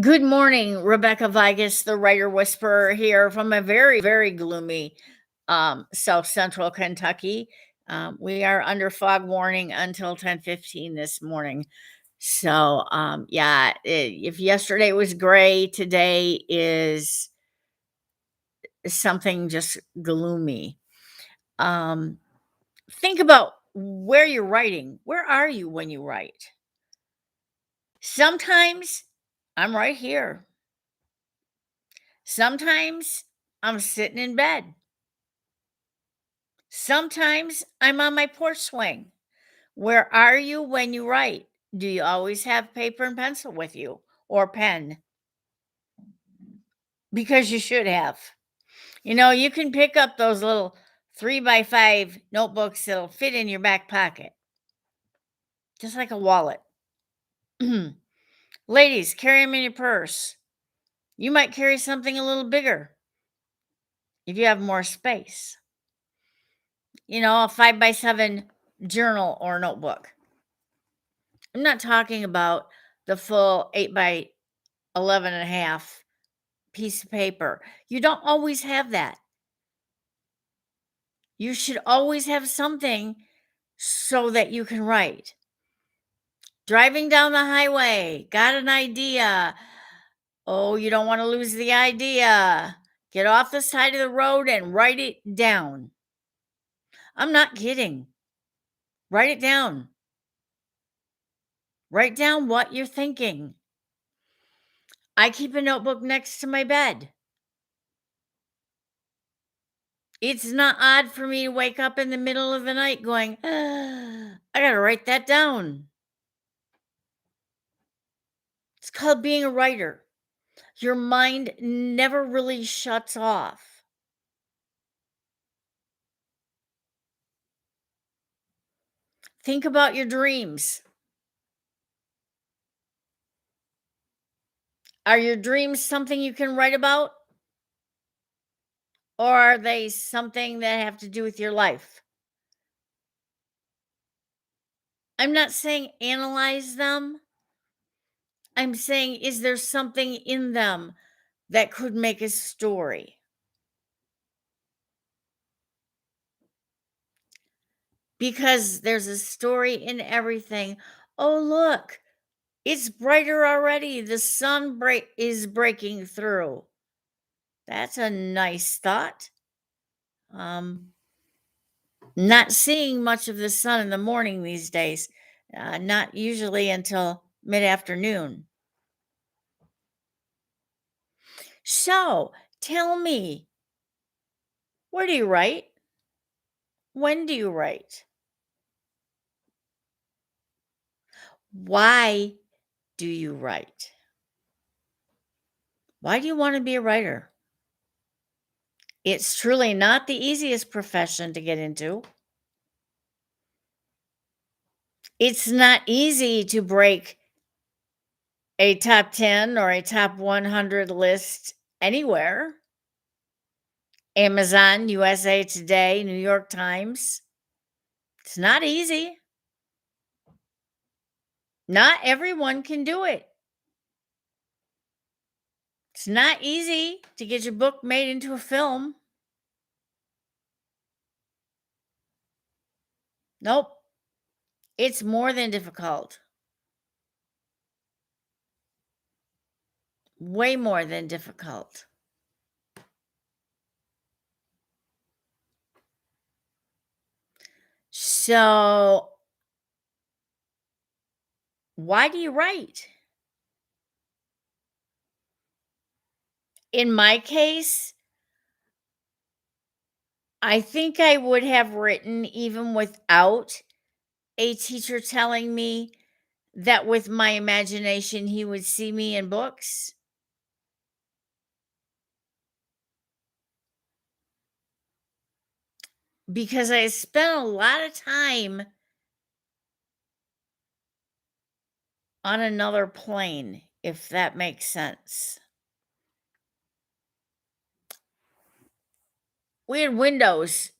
Good morning, Rebecca Vigus, the writer whisperer here from a very, very gloomy South Central Kentucky. We are under fog warning until 10:15 this morning. So, yeah, if yesterday was gray, today is something just gloomy. Um, think about where you're writing. Where are you when you write? Sometimes I'm right here. Sometimes I'm sitting in bed. Sometimes I'm on my porch swing. Where are you when you write? Do you always have paper and pencil with you or pen? Because you should have. You can pick up those little 3 by 5 notebooks that'll fit in your back pocket, just like a wallet. Ladies, carry them in your purse. You might carry something a little bigger if you have more space. A 5 by 7 journal or notebook. I'm not talking about the full 8 by 11 and a half piece of paper. You don't always have that. You should always have something so that you can write. Driving down the highway, got an idea. Oh, you don't want to lose the idea. Get off the side of the road and write it down. I'm not kidding. Write it down. Write down what you're thinking. I keep a notebook next to my bed. It's not odd for me to wake up in the middle of the night going, I gotta write that down. It's called being a writer. Your mind never really shuts off. Think about your dreams. Are your dreams something you can write about? Or are they something that have to do with your life? I'm not saying analyze them. I'm saying, is there something in them that could make a story? Because there's a story in everything. Oh, look, it's brighter already. The sun is breaking through. That's a nice thought. Not seeing much of the sun in the morning these days, not usually until mid afternoon. So tell me, where do you write? When do you write? Why do you write? Why do you want to be a writer? It's truly not the easiest profession to get into. It's not easy to break a top 10 or a top 100 list anywhere. Amazon, USA Today, New York Times. It's not easy. Not everyone can do it. It's not easy to get your book made into a film. Nope. It's more than difficult. Way more than difficult. So, why do you write? In my case, I think I would have written even without a teacher telling me that with my imagination he would see me in books. Because I spent a lot of time on another plane, if that makes sense. We had windows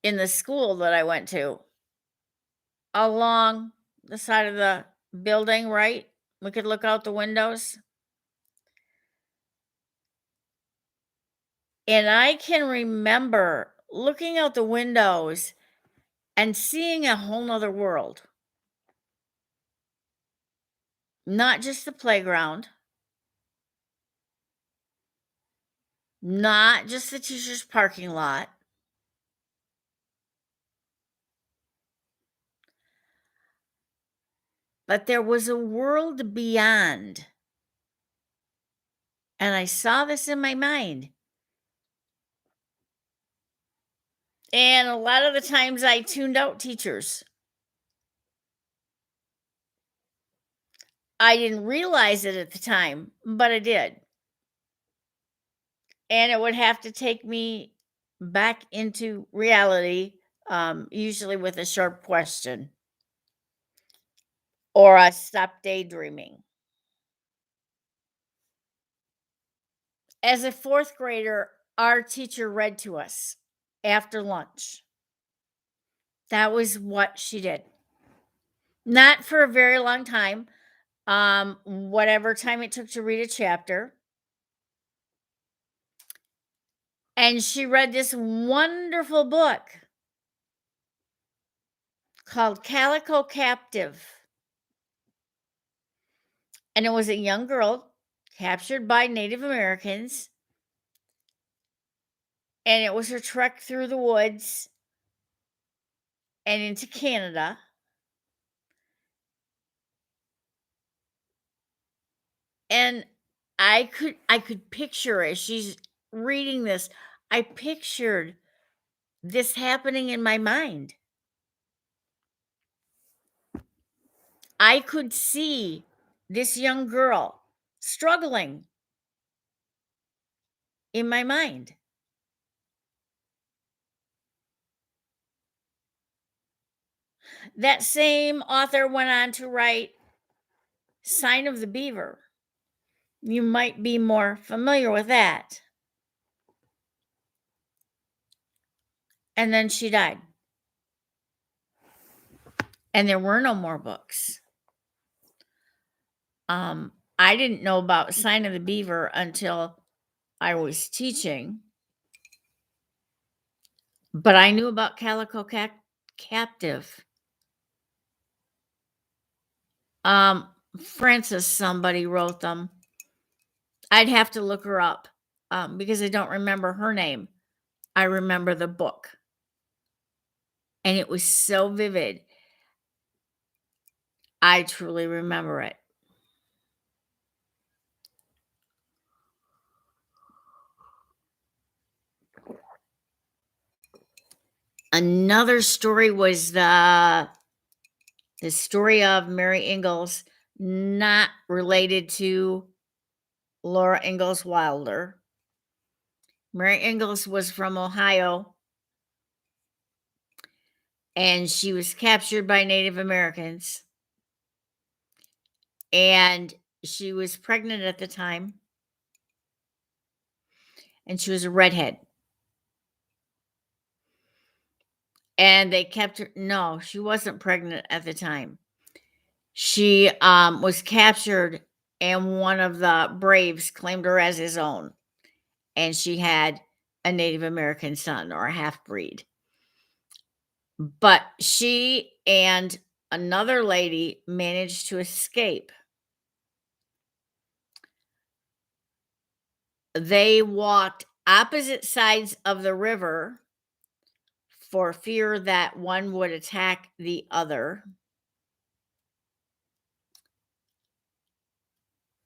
in the school that I went to along the side of the building, right? We could look out the windows. And I can remember looking out the windows and seeing a whole nother world. Not just the playground, not just the teacher's parking lot, but there was a world beyond. And I saw this in my mind. And a lot of the times I tuned out teachers. I didn't realize it at the time, but I did. And it would have to take me back into reality, usually with a sharp question or a stop daydreaming. As a fourth grader, our teacher read to us after lunch. That was what she did. Not for a very long time, whatever time it took to read a chapter. And she read this wonderful book called Calico Captive. And it was a young girl captured by Native Americans. And it was her trek through the woods and into Canada. And I could picture as she's reading this, I pictured this happening in my mind. I could see this young girl struggling in my mind. That same author went on to write Sign of the Beaver. You might be more familiar with that. And then she died. And there were no more books. I didn't know about Sign of the Beaver until I was teaching, but I knew about Calico Captive. Frances, somebody wrote them. I'd have to look her up because I don't remember her name. I remember the book. And it was so vivid. I truly remember it. Another story was the story of Mary Ingalls, not related to Laura Ingalls Wilder. Mary Ingalls was from Ohio, and she was captured by Native Americans. And she was pregnant at the time, and she was a redhead. And they kept her. No, she wasn't pregnant at the time. She was captured, and one of the braves claimed her as his own. And she had a Native American son or a half breed. But she and another lady managed to escape. They walked opposite sides of the river for fear that one would attack the other.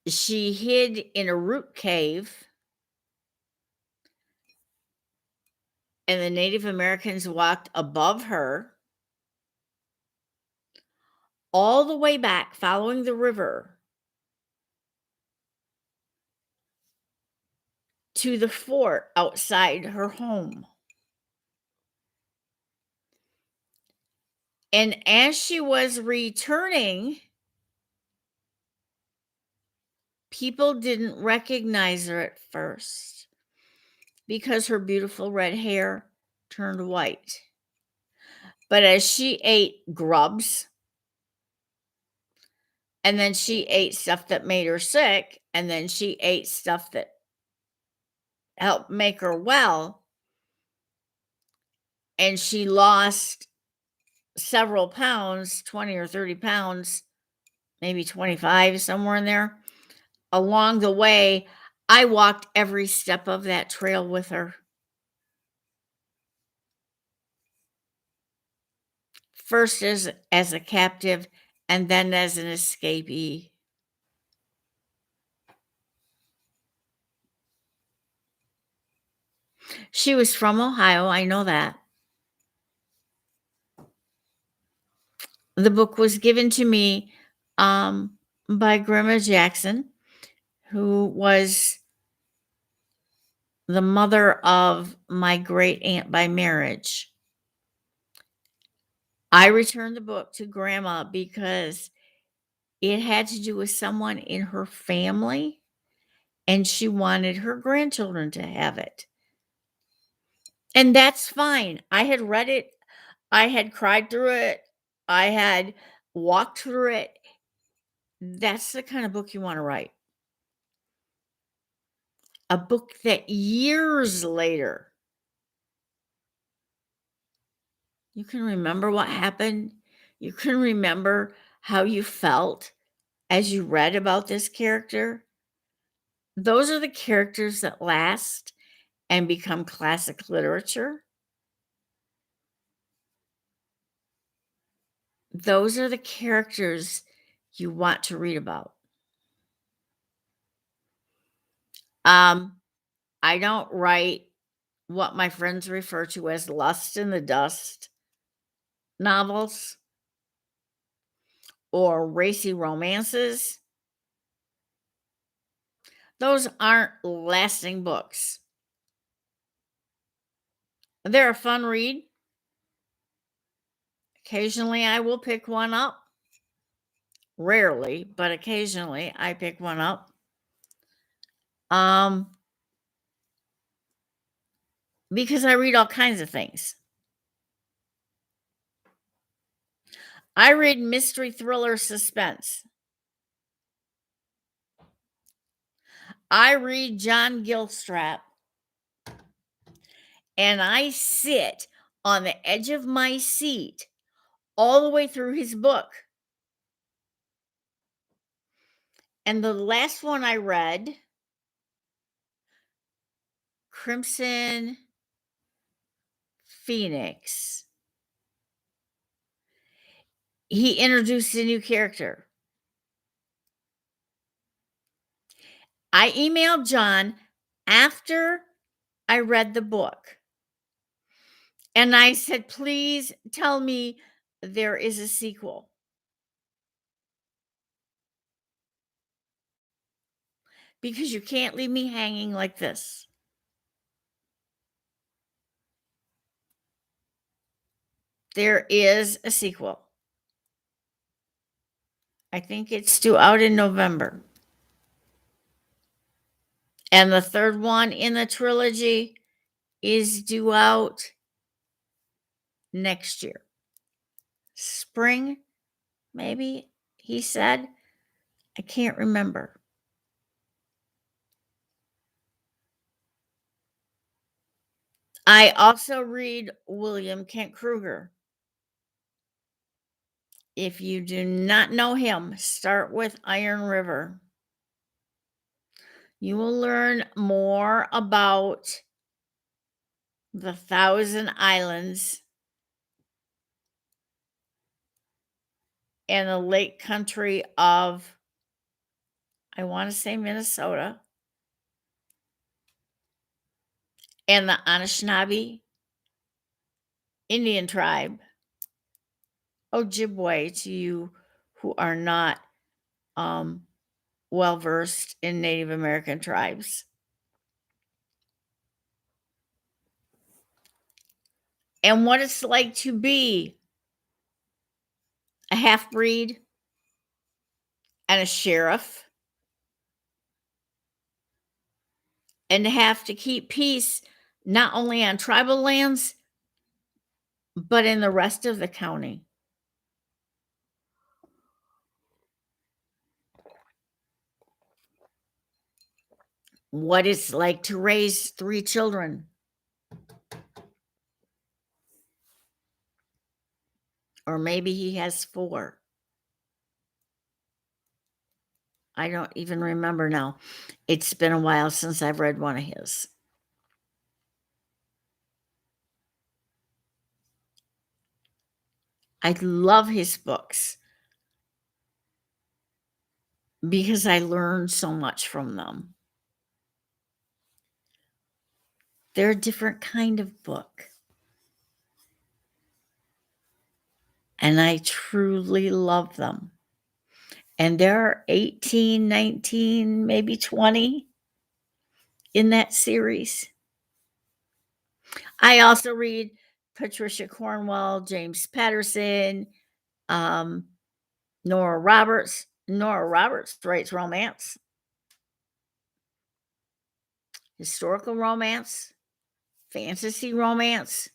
She hid in a root cave, and the Native Americans walked above her all the way back, following the river to the fort outside her home. And as she was returning, people didn't recognize her at first because her beautiful red hair turned white. But as she ate grubs, and then she ate stuff that made her sick, and then she ate stuff that helped make her well, and she lost several pounds, 20 or 30 pounds, maybe 25, somewhere in there. Along the way, I walked every step of that trail with her. First as a captive and then as an escapee. She was from Ohio, I know that. The book was given to me, by Grandma Jackson, who was the mother of my great aunt by marriage. I returned the book to Grandma because it had to do with someone in her family, and she wanted her grandchildren to have it. And that's fine. I had read it, I had cried through it, I had walked through it. That's the kind of book you wanna write. A book that years later, you can remember what happened, you can remember how you felt as you read about this character. Those are the characters that last and become classic literature. Those are the characters you want to read about. Um, I don't write what my friends refer to as lust in the dust novels or racy romances. Those aren't lasting books. They're a fun read. Occasionally, I will pick one up. Rarely, but occasionally I pick one up. Um, because I read all kinds of things. I read mystery, thriller, suspense. I read John Gilstrap, and I sit on the edge of my seat all the way through his book. And the last one I read, Crimson Phoenix, he introduced a new character. I emailed John after I read the book, and I said, "Please tell me there is a sequel." Because you can't leave me hanging like this. There is a sequel. I think it's due out in November. And the third one in the trilogy is due out next year. Spring, maybe, he said. I can't remember. I also read William Kent Kruger. If you do not know him, start with Iron River. You will learn more about the Thousand Islands and the lake country of, I want to say, Minnesota, and the Anishinaabe Indian tribe. Ojibwe to you who are not well versed in Native American tribes. And what it's like to be a half breed and a sheriff, and to have to keep peace not only on tribal lands, but in the rest of the county. what it's like to raise 3 children, or maybe he has 4. I don't even remember now. It's been a while since I've read one of his. I love his books because I learn so much from them. They're a different kind of book, and I truly love them. And there are 18, 19, maybe 20 in that series. I also read Patricia Cornwell, James Patterson, um, Nora Roberts. Nora Roberts writes romance, historical romance, fantasy romance.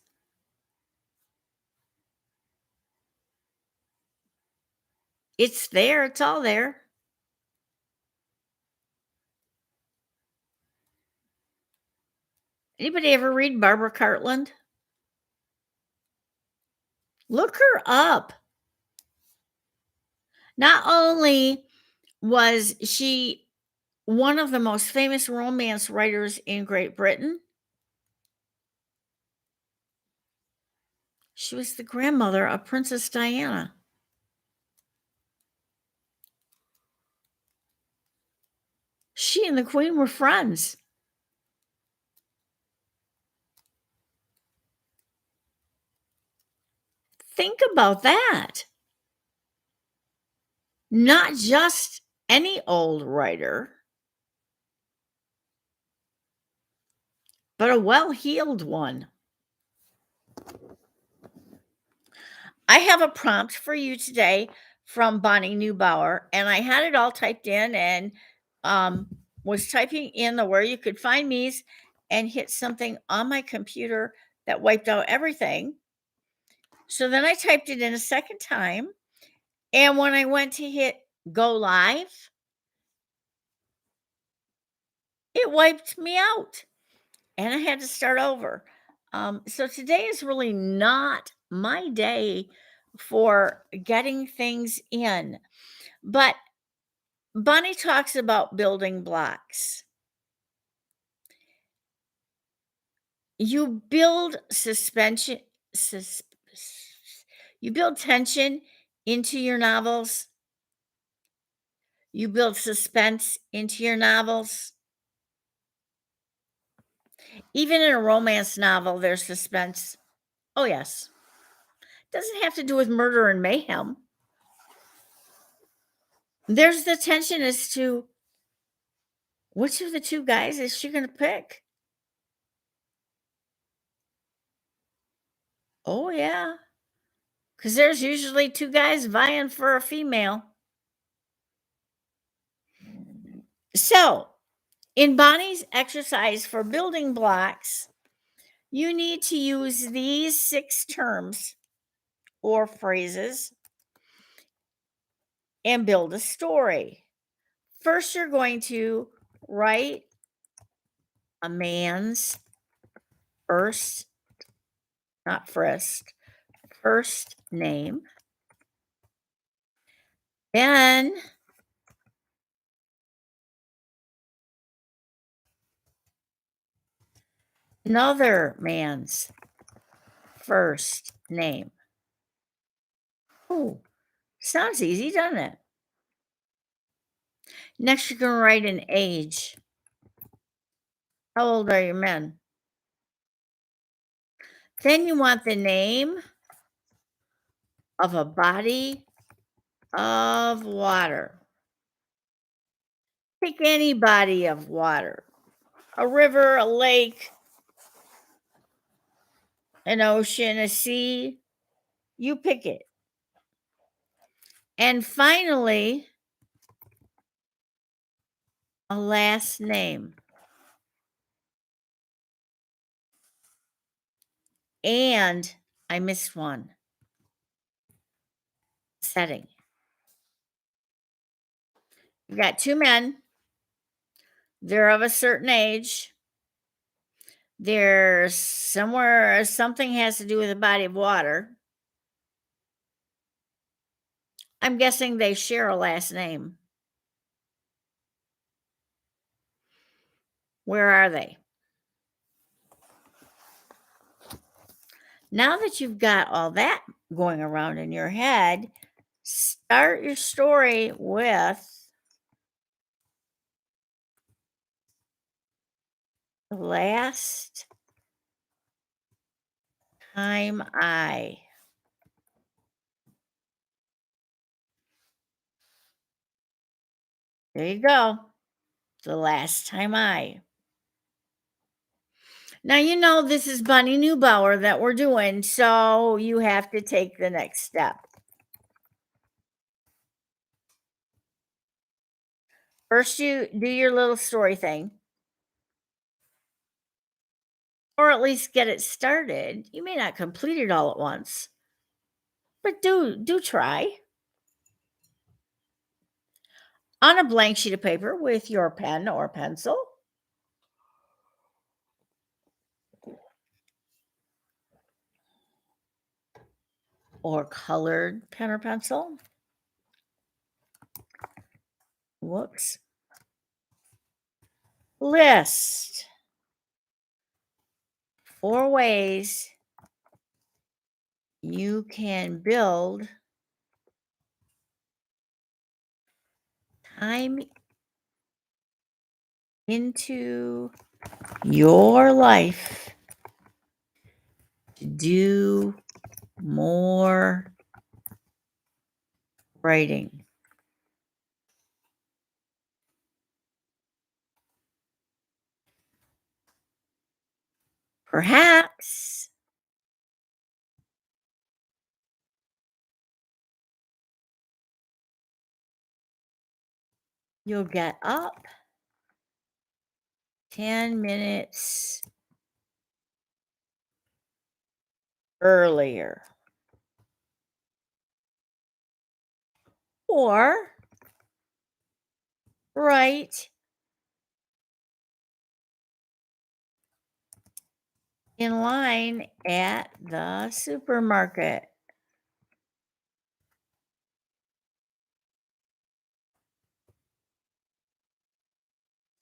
It's there, it's all there. Anybody ever read Barbara Cartland? Look her up. Not only was she one of the most famous romance writers in Great Britain, she was the grandmother of Princess Diana. She and the Queen were friends. Think about that. Not just any old writer, but a well heeled one. I have a prompt for you today from Bonnie Neubauer, and I had it all typed in and was typing in the where you could find me's and hit something on my computer that wiped out everything. So then I typed it in a second time. And when I went to hit go live, it wiped me out and I had to start over. So today is really not my day for getting things in. But Bonnie talks about building blocks. You build suspension, sus- you build tension into your novels. You build suspense into your novels. Even in a romance novel, there's suspense. Oh, yes. Doesn't have to do with murder and mayhem. There's the tension as to which of the 2 guys is she gonna pick? Oh, yeah, because there's usually 2 guys vying for a female. So, in Bonnie's exercise for building blocks, you need to use these 6 terms or phrases and build a story. First, you're going to write a man's first, not first name. Then another man's first name. Oh, sounds easy, doesn't it? Next, you're going to write an age. How old are your men? Then you want the name of a body of water. Pick any body of water, a river, a lake, an ocean, a sea. You pick it. And finally, a last name. And I missed one, setting. You got 2 men, They're of a certain age. There's somewhere something has to do with a body of water. I'm guessing they share a last name. Where are they? Now that you've got all that going around in your head, start your story with the last time I. There you go. The last time I. Now, this is Bunny Neubauer that we're doing, so you have to take the next step. First, you do your little story thing, or at least get it started. You may not complete it all at once, but do try. On a blank sheet of paper with your pen or pencil, or colored pen or pencil. Whoops. List 4 ways you can build time into your life to do more writing. Perhaps you'll get up 10 minutes earlier, or write in line at the supermarket.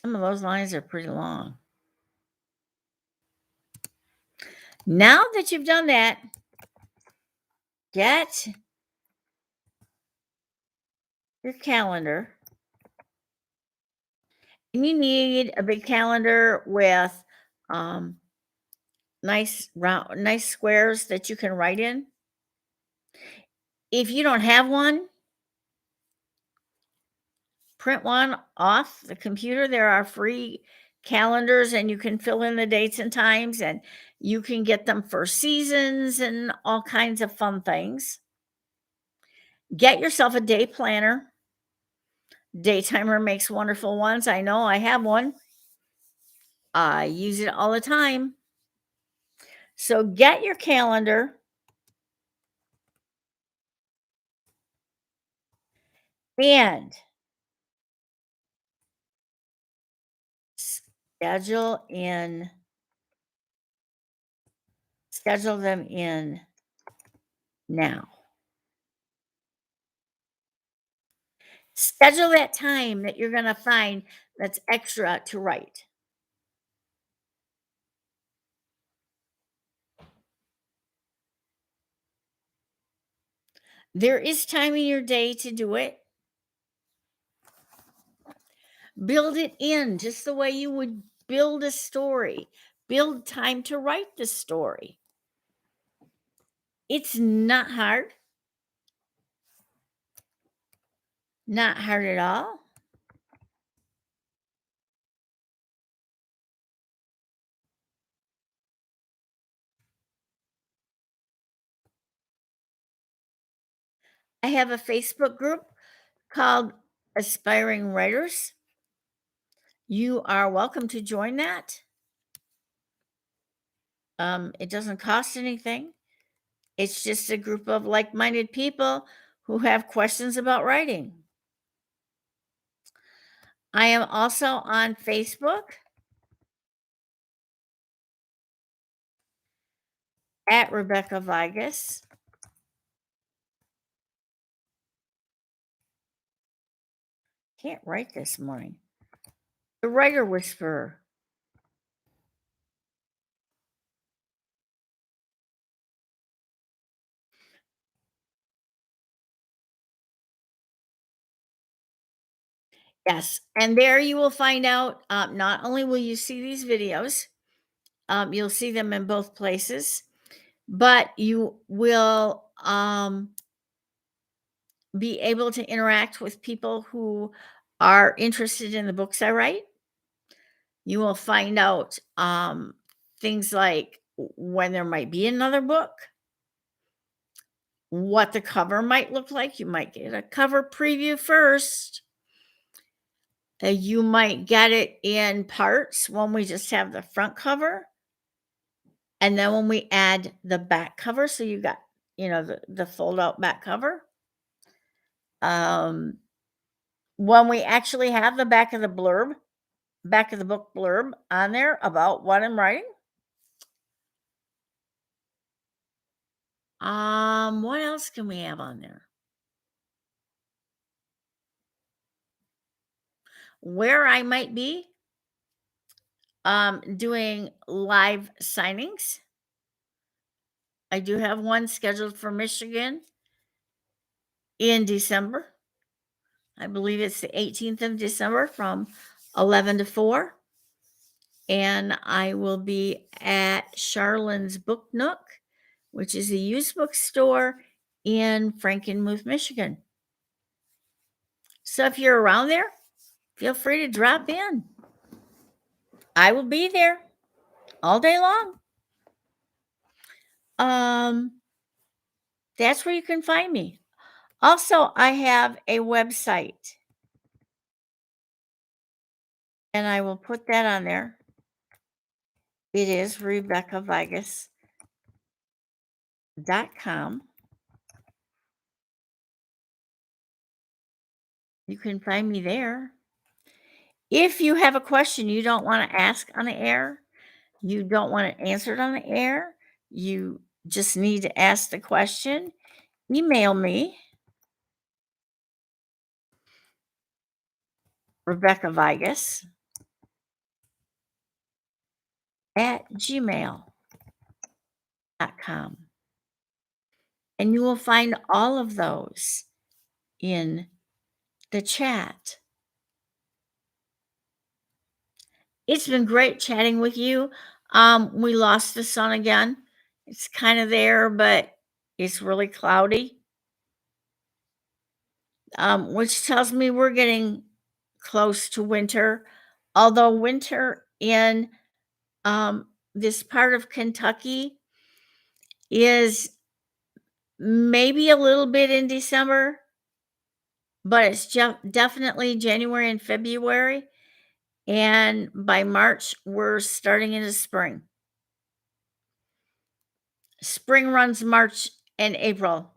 Some of those lines are pretty long. Now that you've done that, get your calendar. And you need a big calendar with um, nice squares that you can write in. If you don't have one, print one off the computer. There are free calendars, and you can fill in the dates and times, and you can get them for seasons and all kinds of fun things. Get yourself a day planner. Daytimer makes wonderful ones. I know I have one. I use it all the time. So get your calendar and schedule in schedule them in now. Schedule that time that you're going to find that's extra to write. There is time in your day to do it. Build it in just the way you would build a story. Build time to write the story. It's not hard. Not hard at all. I have a Facebook group called Aspiring Writers. You are welcome to join that. It doesn't cost anything. It's just a group of like minded people who have questions about writing. I am also on Facebook at Rebecca Vigus. Can't write this morning. The Writer Whisperer. Yes, and there you will find out, not only will you see these videos, you'll see them in both places, but you will be able to interact with people who are interested in the books I write. You will find out things like when there might be another book, what the cover might look like. You might get a cover preview first. You might get it in parts when we just have the front cover. And then when we add the back cover, so you got, the fold out back cover. When we actually have the back of the book blurb on there about what I'm writing. What else can we have on there? Where I might be doing live signings. I do have one scheduled for Michigan in December. I believe it's the 18th of December from 11 to 4. And I will be at Charlene's Book Nook, which is a used bookstore in Frankenmuth, Michigan. So if you're around there, feel free to drop in. I will be there all day long. That's where you can find me. Also, I have a website, and I will put that on there. It is RebeccaVigus.com. You can find me there. If you have a question you don't want to ask on the air, you don't want it answered on the air, you just need to ask the question, email me, Rebecca Vigus at gmail.com. And you will find all of those in the chat. It's been great chatting with you. We lost the sun again. It's kind of there, but it's really cloudy, which tells me we're getting close to winter. Although winter in this part of Kentucky is maybe a little bit in December, but it's definitely January and February. And by March, we're starting into spring. Spring runs March and April.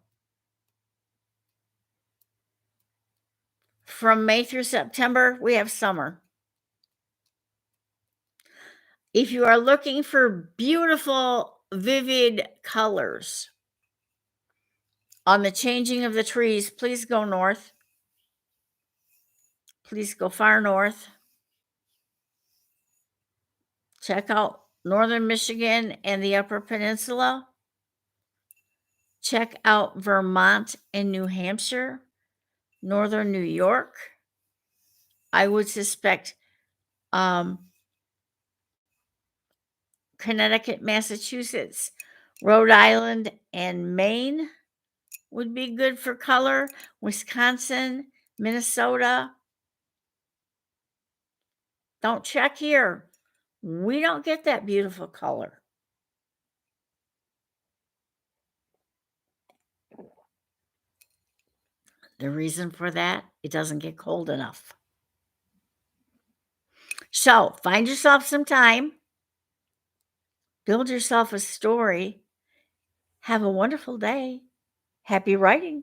From May through September, we have summer. If you are looking for beautiful, vivid colors on the changing of the trees, please go north. Please go far north. Check out northern Michigan and the Upper Peninsula. Check out Vermont and New Hampshire, northern New York. I would suspect Connecticut, Massachusetts, Rhode Island, and Maine would be good for color. Wisconsin, Minnesota. Don't check here. We don't get that beautiful color. The reason for that, it doesn't get cold enough. So find yourself some time. Build yourself a story. Have a wonderful day. Happy writing.